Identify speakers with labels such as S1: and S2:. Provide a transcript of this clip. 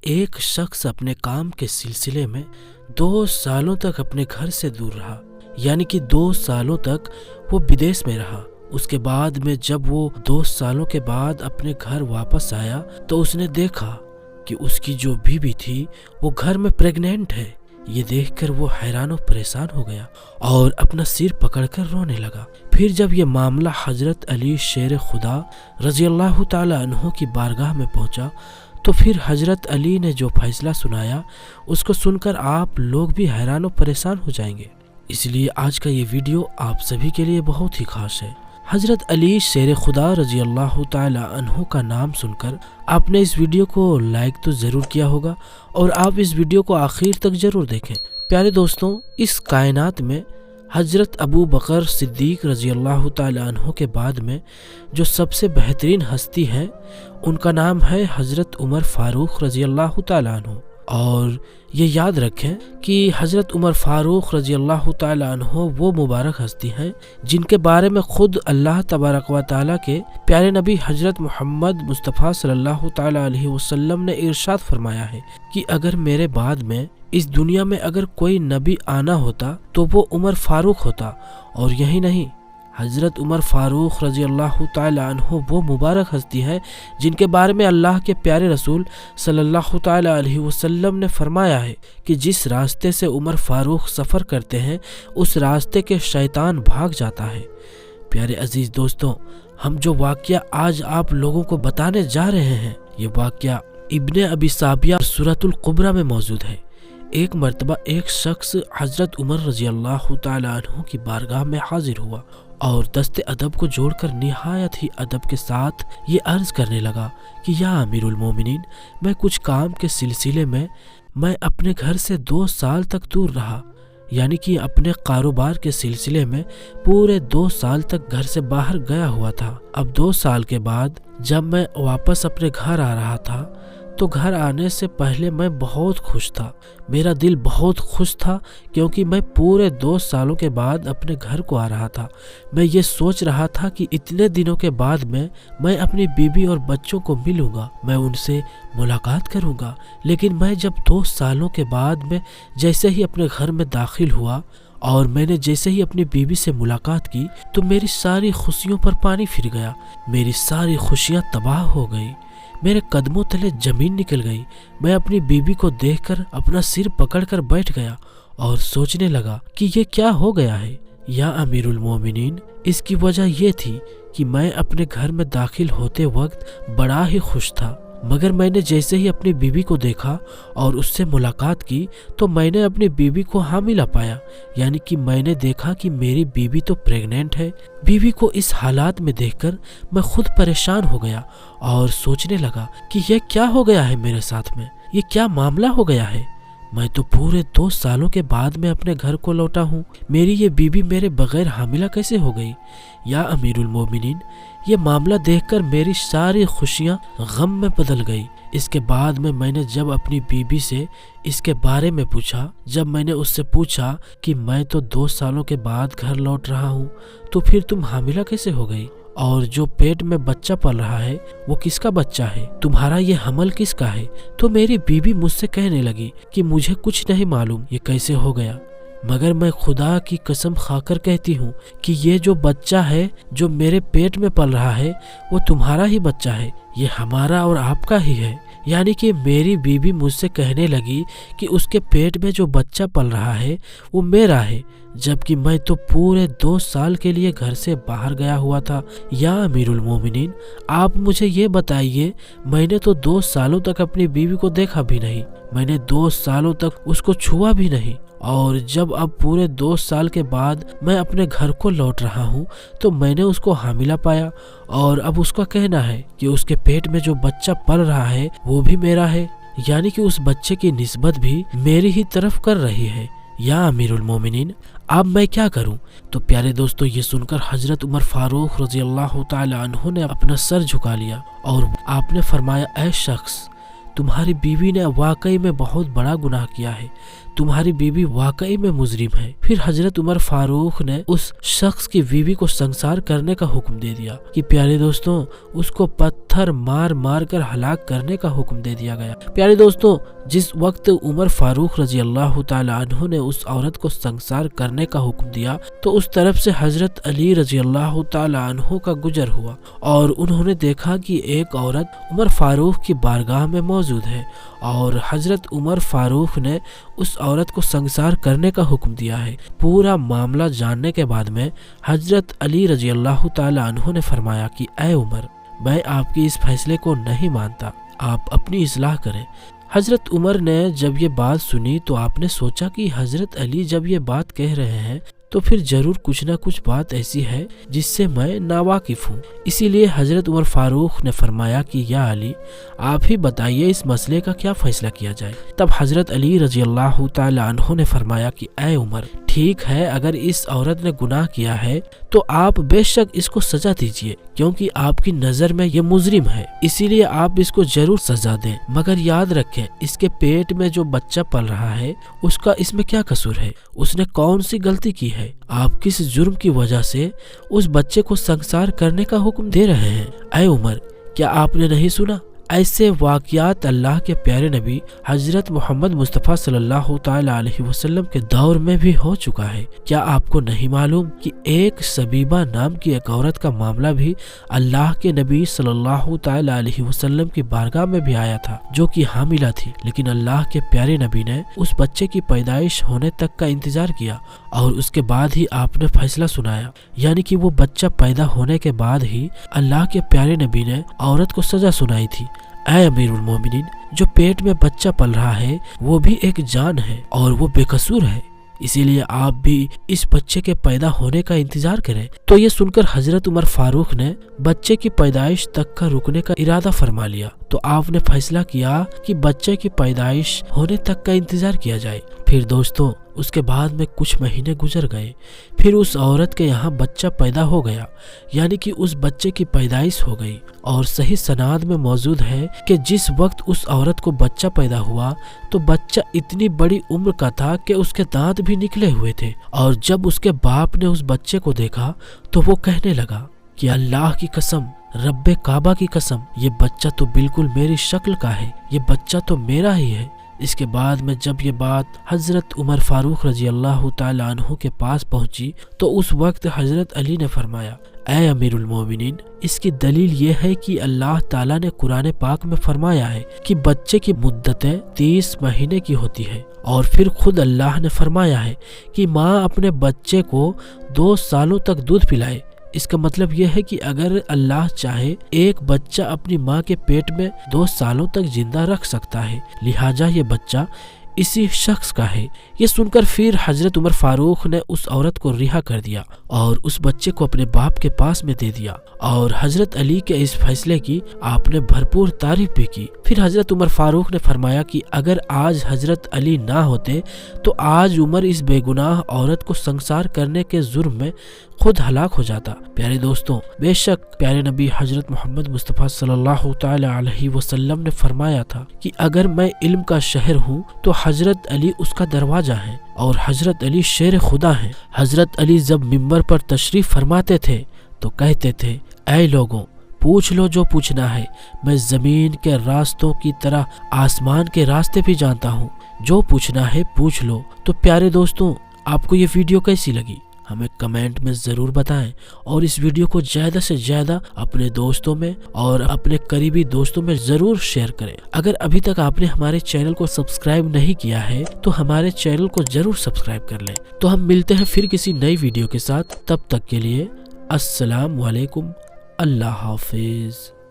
S1: ایک شخص اپنے کام کے سلسلے میں 2 سالوں تک اپنے گھر سے دور رہا، یعنی کہ 2 سالوں تک وہ بدیس میں رہا۔ اس کے بعد میں جب وہ 2 سالوں کے بعد اپنے گھر واپس آیا تو اس نے دیکھا کہ اس کی جو بیوی تھی وہ گھر میں پریگنینٹ ہے۔ یہ دیکھ کر وہ حیران و پریشان ہو گیا اور اپنا سر پکڑ کر رونے لگا۔ پھر جب یہ معاملہ حضرت علی شیر خدا رضی اللہ تعالی عنہ کی بارگاہ میں پہنچا تو پھر حضرت علی نے جو فیصلہ سنایا اس کو سن کر آپ لوگ بھی حیران و پریشان ہو جائیں گے، اس لیے آج کا یہ ویڈیو آپ سبھی کے لیے بہت ہی خاص ہے۔ حضرت علی شیر خدا رضی اللہ تعالی عنہ کا نام سن کر آپ نے اس ویڈیو کو لائک تو ضرور کیا ہوگا اور آپ اس ویڈیو کو آخر تک ضرور دیکھیں۔ پیارے دوستوں، اس کائنات میں حضرت ابو بکر صدیق رضی اللہ تعالی عنہ کے بعد میں جو سب سے بہترین ہستی ہے ان کا نام ہے حضرت عمر فاروق رضی اللہ تعالی عنہ۔ اور یہ یاد رکھیں کہ حضرت عمر فاروق رضی اللہ تعالی عنہ وہ مبارک ہستی ہیں جن کے بارے میں خود اللہ تبارک و تعالی کے پیارے نبی حضرت محمد مصطفیٰ صلی اللہ تعالی علیہ وسلم نے ارشاد فرمایا ہے کہ اگر میرے بعد میں اس دنیا میں اگر کوئی نبی آنا ہوتا تو وہ عمر فاروق ہوتا۔ اور یہی نہیں، حضرت عمر فاروق رضی اللہ تعالی عنہ وہ مبارک ہستی ہے جن کے بارے میں اللہ کے پیارے رسول صلی اللہ تعالی علیہ وسلم نے فرمایا ہے کہ جس راستے سے عمر فاروق سفر کرتے ہیں اس راستے کے شیطان بھاگ جاتا ہے۔ پیارے عزیز دوستوں، ہم جو واقعہ آج آپ لوگوں کو بتانے جا رہے ہیں یہ واقعہ ابن ابی صابیہ سورۃ القبرہ میں موجود ہے۔ ایک مرتبہ ایک شخص حضرت عمر رضی اللہ تعالی عنہ کی بارگاہ میں حاضر ہوا اور دست ادب کو جوڑ کر نہایت ہی ادب کے ساتھ یہ عرض کرنے لگا کہ یا امیر المومنین، میں کچھ کام کے سلسلے میں اپنے گھر سے 2 سال تک دور رہا، یعنی کہ اپنے کاروبار کے سلسلے میں پورے 2 سال تک گھر سے باہر گیا ہوا تھا۔ اب 2 سال کے بعد جب میں واپس اپنے گھر آ رہا تھا تو گھر آنے سے پہلے میں بہت خوش تھا، میرا دل بہت خوش تھا کیونکہ میں پورے 2 سالوں کے بعد اپنے گھر کو آ رہا تھا۔ میں یہ سوچ رہا تھا کہ اتنے دنوں کے بعد میں اپنی بیوی اور بچوں کو ملوں گا، میں ان سے ملاقات کروں گا، لیکن میں جب 2 سالوں کے بعد میں جیسے ہی اپنے گھر میں داخل ہوا اور میں نے جیسے ہی اپنی بیوی سے ملاقات کی تو میری ساری خوشیوں پر پانی پھر گیا، میری ساری خوشیاں تباہ ہو گئی، میرے قدموں تلے زمین نکل گئی۔ میں اپنی بیوی کو دیکھ کر اپنا سر پکڑ کر بیٹھ گیا اور سوچنے لگا کہ یہ کیا ہو گیا ہے یا امیر المومنین۔ اس کی وجہ یہ تھی کہ میں اپنے گھر میں داخل ہوتے وقت بڑا ہی خوش تھا، مگر میں نے جیسے ہی اپنی بیوی کو دیکھا اور اس سے ملاقات کی تو میں نے اپنی بیوی کو حاملہ پایا، یعنی کہ میں نے دیکھا کہ میری بیوی تو پریگنینٹ ہے۔ بیوی کو اس حالات میں دیکھ کر میں خود پریشان ہو گیا اور سوچنے لگا کہ یہ کیا ہو گیا ہے میرے ساتھ میں، یہ کیا معاملہ ہو گیا ہے؟ میں تو پورے 2 سالوں کے بعد میں اپنے گھر کو لوٹا ہوں، میری یہ بیوی میرے بغیر حاملہ کیسے ہو گئی؟ یا امیر المومنین، یہ معاملہ دیکھ کر میری ساری خوشیاں غم میں بدل گئی۔ اس کے بعد میں نے جب اپنی بیوی سے اس کے بارے میں پوچھا، جب میں نے اس سے پوچھا کہ میں تو 2 سالوں کے بعد گھر لوٹ رہا ہوں تو پھر تم حاملہ کیسے ہو گئی؟ اور جو پیٹ میں بچہ پل رہا ہے وہ کس کا بچہ ہے؟ تمہارا یہ حمل کس کا ہے؟ تو میری بیوی مجھ سے کہنے لگی کہ مجھے کچھ نہیں معلوم یہ کیسے ہو گیا، مگر میں خدا کی قسم کھا کر کہتی ہوں کہ یہ جو بچہ ہے جو میرے پیٹ میں پل رہا ہے وہ تمہارا ہی بچہ ہے، یہ ہمارا اور آپ کا ہی ہے۔ یعنی کہ میری بیوی مجھ سے کہنے لگی کہ اس کے پیٹ میں جو بچہ پل رہا ہے وہ میرا ہے، جبکہ میں تو پورے 2 سال کے لیے گھر سے باہر گیا ہوا تھا۔ یا امیر المومنین، آپ مجھے یہ بتائیے، میں نے تو 2 سالوں تک اپنی بیوی کو دیکھا بھی نہیں، میں نے 2 سالوں تک اس کو چھوا بھی نہیں، اور جب اب پورے 2 سال کے بعد میں اپنے گھر کو لوٹ رہا ہوں تو میں نے اس کو حاملہ پایا، اور اب اس کا کہنا ہے کہ اس کے پیٹ میں جو بچہ پل رہا ہے وہ بھی میرا ہے، یعنی کہ اس بچے کی نسبت بھی میری ہی طرف کر رہی ہے۔ یا امیر المومنین، اب میں کیا کروں؟ تو پیارے دوستو، یہ سن کر حضرت عمر فاروق رضی اللہ تعالی عنہ نے اپنا سر جھکا لیا اور آپ نے فرمایا، اے شخص، تمہاری بیوی نے واقعی میں بہت بڑا گناہ کیا ہے، तुम्हारी बीवी वाकई में मुजरिम है। फिर हजरत उमर फारूक ने उस शख्स की बीवी को संसार करने का हुक्म दे दिया कि प्यारे दोस्तों उसको पत्थर मार मार कर हलाक करने का हुक्म दे दिया गया। प्यारे दोस्तों, जिस वक्त उमर फारूक रजी अल्लाह ताला अन्हु ने उस औरत को संसार करने का हुक्म दिया तो उस तरफ से हजरत अली रजी अल्लाह ताला अन्हु का गुजर हुआ और उन्होंने देखा कि एक औरत उमर फारूक की बारगाह में मौजूद है और हजरत उमर फारूक ने उस औरत को संसार करने का हुक्म दिया है। पूरा मामला जानने के बाद में हजरत अली रजी अल्लाह ताला अन्हु ने फरमाया कि ऐ उमर, मैं आपकी इस फैसले को नहीं मानता, आप अपनी इस्लाह करें। हजरत उमर ने जब ये बात सुनी तो आपने सोचा कि हजरत अली जब ये बात कह रहे हैं तो फिर जरूर कुछ ना कुछ बात ऐसी है जिससे मैं नावाकिफ हूँ। इसीलिए हजरत उमर फारूक ने फरमाया कि या अली, आप ही बताइए इस मसले का क्या फैसला किया जाए। तब हजरत अली रजी अल्लाह ताला अन्हु ने फरमाया कि ऐ उमर, ठीक है, अगर इस औरत ने गुनाह किया है तो आप बेशक इसको सजा दीजिए, क्योंकि आपकी नजर में ये मुजरिम है, इसीलिए आप इसको जरूर सजा दें। मगर याद रखें, इसके पेट में जो बच्चा पल रहा है उसका इसमें क्या कसूर है, उसने कौन सी गलती की है, आप किस जुर्म की वजह से उस बच्चे को संसार करने का हुक्म दे रहे हैं। ऐ उमर, क्या आपने नहीं सुना? ऐसे वाक़यात अल्लाह के प्यारे नबी हजरत मोहम्मद मुस्तफ़ा सल्लल्लाहु ताला अलैहि वसल्लम के दौर में भी हो चुका है। क्या आपको नहीं मालूम कि एक सबीबा नाम की एक औरत का मामला भी अल्लाह के नबी सल्लल्लाहु ताला अलैहि वसल्लम की बारगाह में भी आया था, जो कि हामिला थी, लेकिन अल्लाह के प्यारे नबी ने उस बच्चे की पैदाइश होने तक का इंतजार किया और उसके बाद ही आपने फैसला सुनाया। यानी कि वो बच्चा पैदा होने के बाद ही अल्लाह के प्यारे नबी ने औरत को सजा सुनाई थी। ऐ अमीरुल मोमिनीन, जो पेट में बच्चा पल रहा है वो भी एक जान है और वो बेकसूर है, इसीलिए आप भी इस बच्चे के पैदा होने का इंतजार करें। तो ये सुनकर हजरत उमर फारूक ने बच्चे की पैदाइश तक का रुकने का इरादा फरमा लिया। तो आपने फैसला किया कि बच्चे की पैदाइश होने तक का इंतजार किया जाए। फिर दोस्तों, उसके बाद में कुछ महीने गुजर गए, फिर उस औरत के यहाँ बच्चा पैदा हो गया, यानी कि उस बच्चे की पैदाइश हो गई। और सही सनाद में मौजूद है कि जिस वक्त उस औरत को बच्चा पैदा हुआ तो बच्चा इतनी बड़ी उम्र का था कि उसके दांत भी निकले हुए थे। और जब उसके बाप ने उस बच्चे को देखा तो वो कहने लगा कि अल्लाह की कसम, रब्बे काबा की कसम, ये बच्चा तो बिल्कुल मेरी शक्ल का है, ये बच्चा तो मेरा ही है। इसके बाद में जब ये बात हजरत उमर फारूक रजी अल्लाह ताला अन्हु के पास पहुंची तो उस वक्त हजरत अली ने फरमाया, ऐ अमीरुल मोमिनीन, इसकी दलील ये है कि अल्लाह ताला ने कुरान पाक में फरमाया है कि बच्चे की मुद्दतें 30 महीने की होती है, और फिर खुद अल्लाह ने फरमाया है कि माँ अपने बच्चे को 2 सालों तक दूध पिलाए। इसका मतलब यह है कि अगर अल्लाह चाहे एक बच्चा अपनी माँ के पेट में 2 सालों तक जिंदा रख सकता है, लिहाजा ये बच्चा इसी शख्स का है। ये सुनकर फिर हजरत उमर फारूक ने उस औरत को रिहा कर दिया और उस बच्चे को अपने बाप के पास में दे दिया। और हजरत अली के इस फैसले की आपने भरपूर तारीफ भी की। फिर हजरत उमर फारूक ने फरमाया कि अगर आज हजरत अली ना होते तो आज उमर इस बेगुनाह औरत को संसार करने के जुर्म में खुद हलाक हो जाता। प्यारे दोस्तों, बेशक प्यारे नबी हजरत मोहम्मद मुस्तफ़ा सल्लल्लाहु ताला अलैहि वसल्लम ने फरमाया था कि अगर मैं इल्म का शहर हूँ तो हजरत अली उसका दरवाजा है और हजरत अली शेर खुदा है। हजरत अली जब मिंबर पर तशरीफ फरमाते थे तो कहते थे, ऐ लोगों, पूछ लो जो पूछना है, मैं जमीन के रास्तों की तरह आसमान के रास्ते भी जानता हूँ, जो पूछना है पूछ लो। तो प्यारे दोस्तों, आपको ये वीडियो कैसी लगी हमें कमेंट में ज़रूर बताएं और इस वीडियो को ज़्यादा से ज़्यादा अपने दोस्तों में और अपने करीबी दोस्तों में ज़रूर शेयर करें। अगर अभी तक आपने हमारे चैनल को सब्सक्राइब नहीं किया है तो हमारे चैनल को ज़रूर सब्सक्राइब कर लें। तो हम मिलते हैं फिर किसी नई वीडियो के साथ, तब तक के लिए अस्सलाम वालेकुम, अल्लाह हाफिज़।